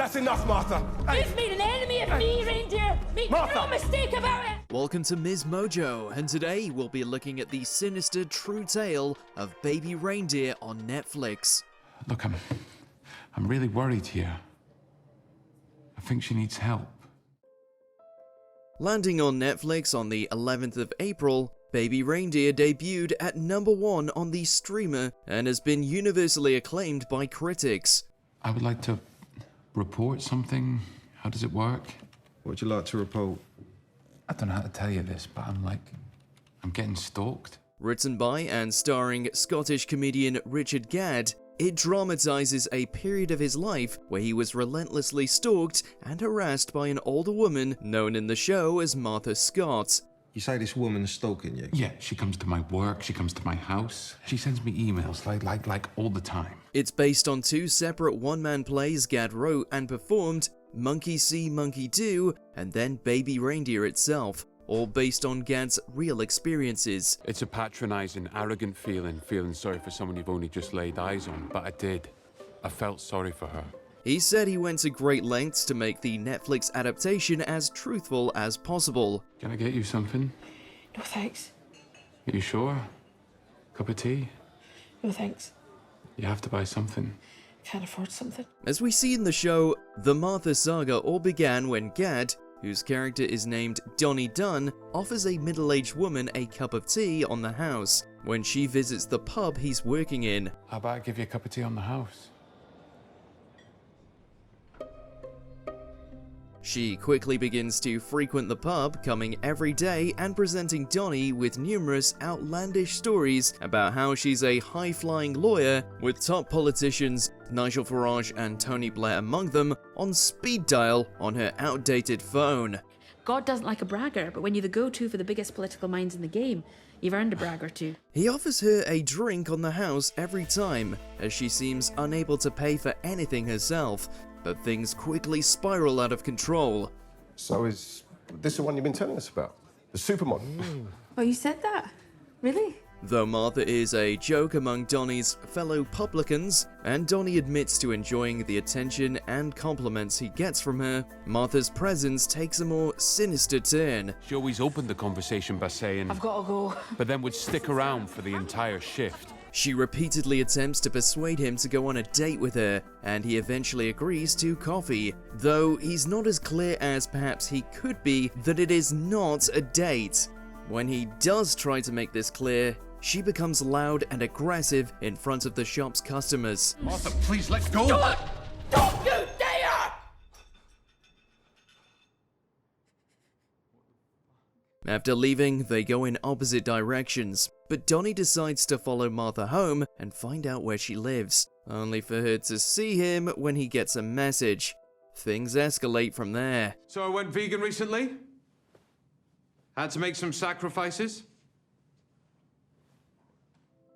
That's enough, Martha. You've made an enemy of me, Reindeer. Make no mistake about it. Welcome to MsMojo, and today we'll be looking at the sinister true tale of baby reindeer on Netflix. Look, I'm really worried here. I think she needs help. Landing on Netflix on the 11th of April, Baby Reindeer debuted at #1 on the streamer and has been universally acclaimed by critics. I would like to report something. How does it work? What would you like to report? I don't know how to tell you this, but I'm getting stalked. Written by and starring Scottish comedian Richard Gadd, it dramatizes a period of his life where he was relentlessly stalked and harassed by an older woman known in the show as Martha Scott. You say this woman's stalking you? Yeah, she comes to my work, she comes to my house. She sends me emails like all the time. It's based on two separate one-man plays Gadd wrote and performed, Monkey See, Monkey Do, and then Baby Reindeer itself, all based on Gadd's real experiences. It's a patronizing, arrogant feeling sorry for someone you've only just laid eyes on, but I did. I felt sorry for her. He said he went to great lengths to make the Netflix adaptation as truthful as possible. Can I get you something? No thanks. Are you sure? Cup of tea? No thanks. You have to buy something. Can't afford something. As we see in the show, the Martha Saga all began when Gadd, whose character is named Donnie Dunn, offers a middle-aged woman a cup of tea on the house when she visits the pub he's working in. How about I give you a cup of tea on the house? She quickly begins to frequent the pub, coming every day and presenting Donnie with numerous outlandish stories about how she's a high-flying lawyer with top politicians, Nigel Farage and Tony Blair among them, on speed dial on her outdated phone. God doesn't like a bragger, but when you're the go-to for the biggest political minds in the game, you've earned a brag or two. He offers her a drink on the house every time, as she seems unable to pay for anything herself, but things quickly spiral out of control. So is this the one you've been telling us about? The supermodel? Oh, you said that? Really? Though Martha is a joke among Donnie's fellow publicans, and Donnie admits to enjoying the attention and compliments he gets from her, Martha's presence takes a more sinister turn. She always opened the conversation by saying, I've got to go. but then would stick around for the entire shift. She repeatedly attempts to persuade him to go on a date with her, and he eventually agrees to coffee, though he's not as clear as perhaps he could be that it is not a date. When he does try to make this clear, she becomes loud and aggressive in front of the shop's customers. Martha, please let go! Don't you dare! After leaving, they go in opposite directions, but Donnie decides to follow Martha home and find out where she lives, only for her to see him when he gets a message. Things escalate from there. So I went vegan recently. Had to make some sacrifices.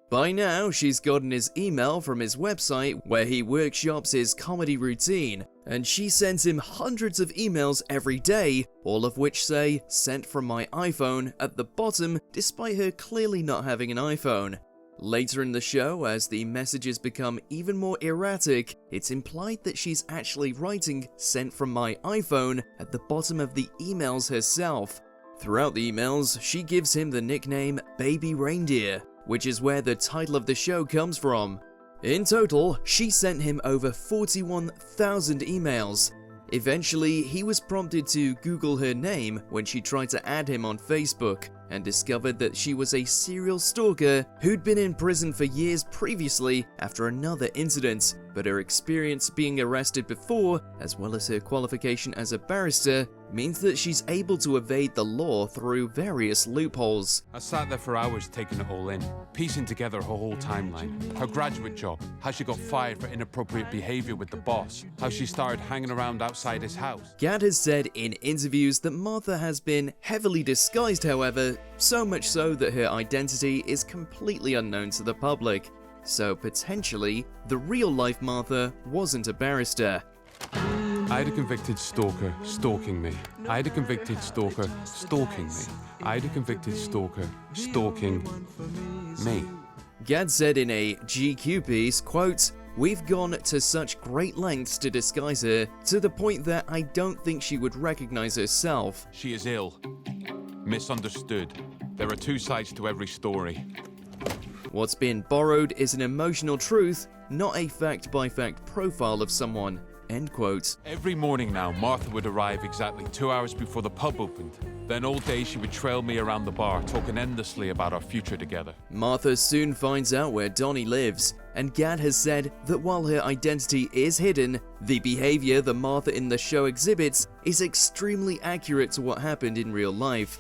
By now, she's gotten his email from his website where he workshops his comedy routine, and she sends him hundreds of emails every day, all of which say, "sent from my iPhone" at the bottom, despite her clearly not having an iPhone. Later in the show, as the messages become even more erratic, it's implied that she's actually writing "sent from my iPhone" at the bottom of the emails herself. Throughout the emails, she gives him the nickname Baby Reindeer, which is where the title of the show comes from. In total, she sent him over 41,000 emails. Eventually, he was prompted to Google her name when she tried to add him on Facebook, and discovered that she was a serial stalker who'd been in prison for years previously after another incident, but her experience being arrested before, as well as her qualification as a barrister, means that she's able to evade the law through various loopholes. I sat there for hours taking it all in, piecing together her whole timeline. Her graduate job, how she got fired for inappropriate behavior with the boss, how she started hanging around outside his house. Gadd has said in interviews that Martha has been heavily disguised, however, so much so that her identity is completely unknown to the public. So potentially, the real-life Martha wasn't a barrister. I had a convicted stalker stalking me. I had a convicted stalker stalking me. I had a convicted stalker stalking me. Gadd said in a GQ piece, quote, We've gone to such great lengths to disguise her, to the point that I don't think she would recognize herself. She is ill. Misunderstood. There are two sides to every story. What's been borrowed is an emotional truth, not a fact-by-fact profile of someone. End quote. Every morning now, Martha would arrive exactly 2 hours before the pub opened. Then all day she would trail me around the bar, talking endlessly about our future together. Martha soon finds out where Donnie lives, and Gadd has said that while her identity is hidden, the behavior that Martha in the show exhibits is extremely accurate to what happened in real life.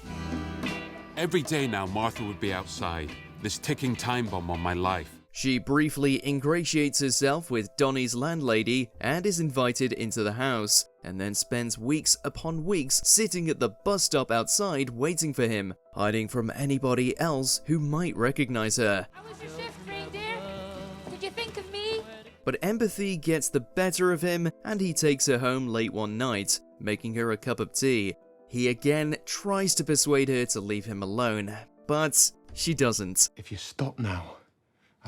Every day now, Martha would be outside, this ticking time bomb on my life. She briefly ingratiates herself with Donnie's landlady and is invited into the house, and then spends weeks upon weeks sitting at the bus stop outside waiting for him, hiding from anybody else who might recognize her. How was your shift, Reindeer? Did you think of me? But empathy gets the better of him, and he takes her home late one night, making her a cup of tea. He again tries to persuade her to leave him alone, but she doesn't. If you stop now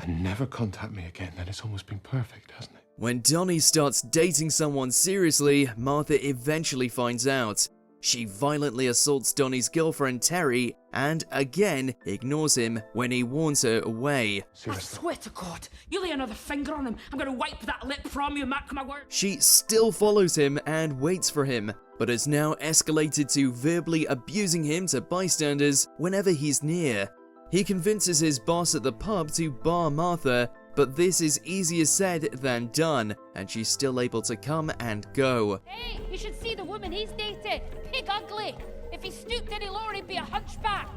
and never contact me again, then it's almost been perfect, hasn't it? When Donnie starts dating someone seriously, Martha eventually finds out. She violently assaults Donnie's girlfriend Terry and again ignores him when he warns her away. I swear to God, you lay another finger on him, I'm gonna wipe that lip from you, mark my word. She still follows him and waits for him, but has now escalated to verbally abusing him to bystanders whenever he's near. He convinces his boss at the pub to bar Martha, but this is easier said than done, and she's still able to come and go. Hey, you should see the woman he's dated. Pig ugly. If he stooped any lower, he'd be a hunchback.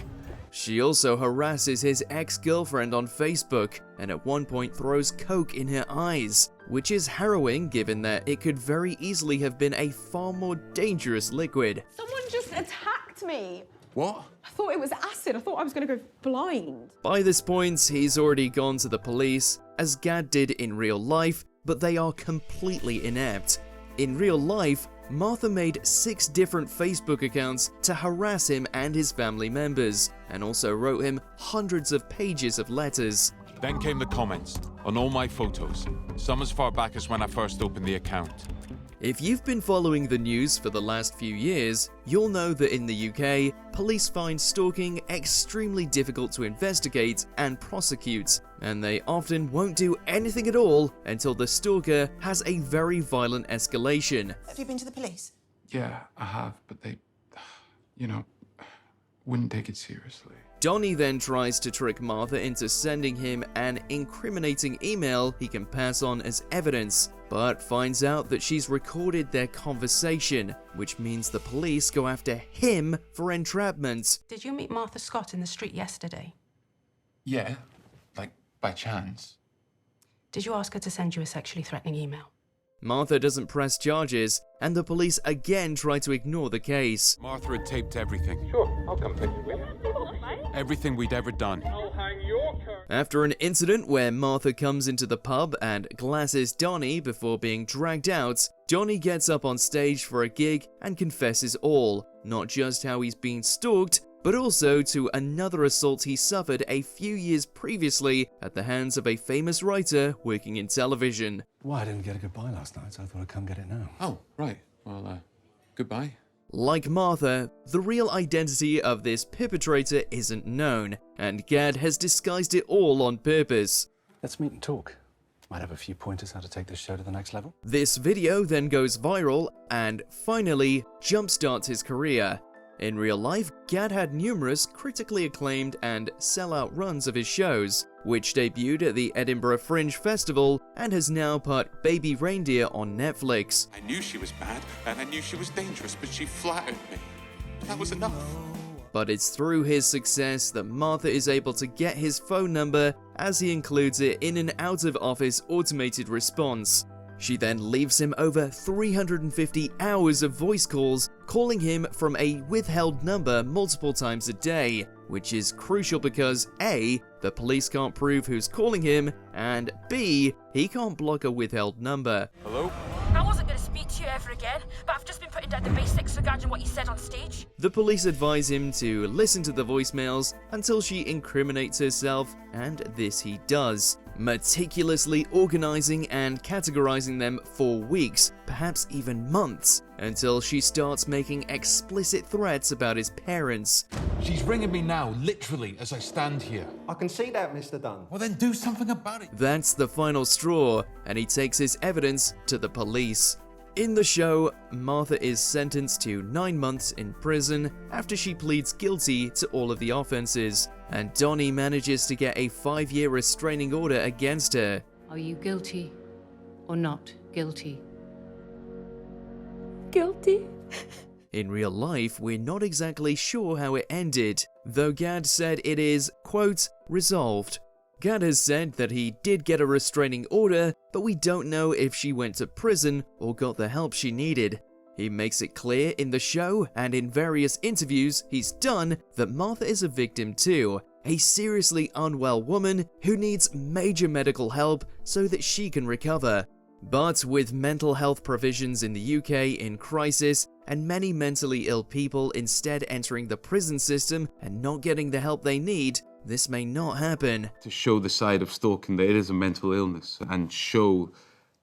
She also harasses his ex-girlfriend on Facebook, and at one point throws coke in her eyes, which is harrowing given that it could very easily have been a far more dangerous liquid. Someone just attacked me. What? I thought it was acid. I thought I was going to go blind. By this point, he's already gone to the police, as Gadd did in real life, but they are completely inept. In real life, Martha made 6 different Facebook accounts to harass him and his family members, and also wrote him hundreds of pages of letters. Then came the comments on all my photos, some as far back as when I first opened the account. If you've been following the news for the last few years, you'll know that in the UK, police find stalking extremely difficult to investigate and prosecute, and they often won't do anything at all until the stalker has a very violent escalation. Have you been to the police? Yeah, I have, but they, wouldn't take it seriously. Donnie then tries to trick Martha into sending him an incriminating email he can pass on as evidence, but finds out that she's recorded their conversation, which means the police go after him for entrapment. Did you meet Martha Scott in the street yesterday? Yeah, like by chance. Did you ask her to send you a sexually threatening email? Martha doesn't press charges, and the police again try to ignore the case. Martha had taped everything. Sure, I'll come take you with. Everything we'd ever done. I'll hang your coat. After an incident where Martha comes into the pub and glasses Donnie before being dragged out, Donnie gets up on stage for a gig and confesses all, not just how he's been stalked, but also to another assault he suffered a few years previously at the hands of a famous writer working in television. Well, I didn't get a goodbye last night, so I thought I'd come get it now. Oh, right. Well, goodbye. Like Martha, the real identity of this perpetrator isn't known, and Gadd has disguised it all on purpose. Let's meet and talk. Might have a few pointers how to take this show to the next level. This video then goes viral and finally jumpstarts his career. In real life, Gadd had numerous critically acclaimed and sellout runs of his shows, which debuted at the Edinburgh Fringe Festival and has now put Baby Reindeer on Netflix. I knew she was bad, and I knew she was dangerous, but she flattered me. That was enough. But it's through his success that Martha is able to get his phone number, as he includes it in an out-of-office automated response. She then leaves him over 350 hours of voice calls, calling him from a withheld number multiple times a day, which is crucial because A, the police can't prove who's calling him, and B, he can't block a withheld number. Hello? I wasn't going to speak to you ever again, but I've just been putting down the basics regarding what you said on stage. The police advise him to listen to the voicemails until she incriminates herself, and this he does. meticulously organizing and categorizing them for weeks, perhaps even months, until she starts making explicit threats about his parents. She's ringing me now, literally, as I stand here. I can see that, Mr. Dunn. Well, then do something about it. That's the final straw, and he takes his evidence to the police. In the show, Martha is sentenced to 9 months in prison after she pleads guilty to all of the offenses, and Donnie manages to get a 5-year restraining order against her. Are you guilty or not guilty? Guilty? In real life, we're not exactly sure how it ended, though Gadd said it is, quote, resolved. Gadd has said that he did get a restraining order, but we don't know if she went to prison or got the help she needed. He makes it clear in the show and in various interviews he's done that Martha is a victim too, a seriously unwell woman who needs major medical help so that she can recover. But with mental health provisions in the UK in crisis, and many mentally ill people instead entering the prison system and not getting the help they need, this may not happen. To show the side of stalking that it is a mental illness and show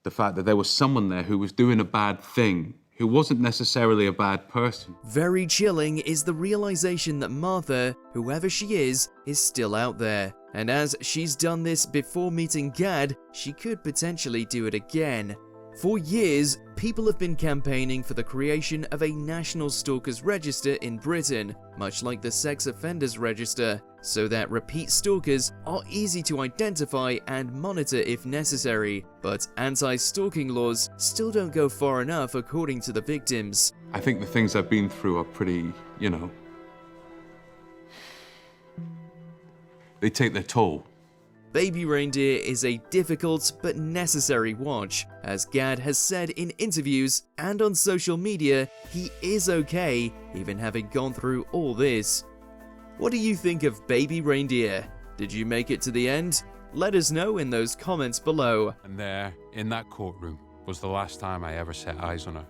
the fact that there was someone there who was doing a bad thing, who wasn't necessarily a bad person. Very chilling is the realization that Martha, whoever she is still out there. And as she's done this before meeting Gadd, she could potentially do it again. For years, people have been campaigning for the creation of a National Stalkers Register in Britain, much like the Sex Offenders Register, so that repeat stalkers are easy to identify and monitor if necessary, but anti-stalking laws still don't go far enough according to the victims. I think the things I've been through are pretty, they take their toll. Baby Reindeer is a difficult but necessary watch, as Gadd has said in interviews and on social media he is okay, even having gone through all this. What do you think of Baby Reindeer? Did you make it to the end? Let us know in those comments below. And there, in that courtroom, was the last time I ever set eyes on her.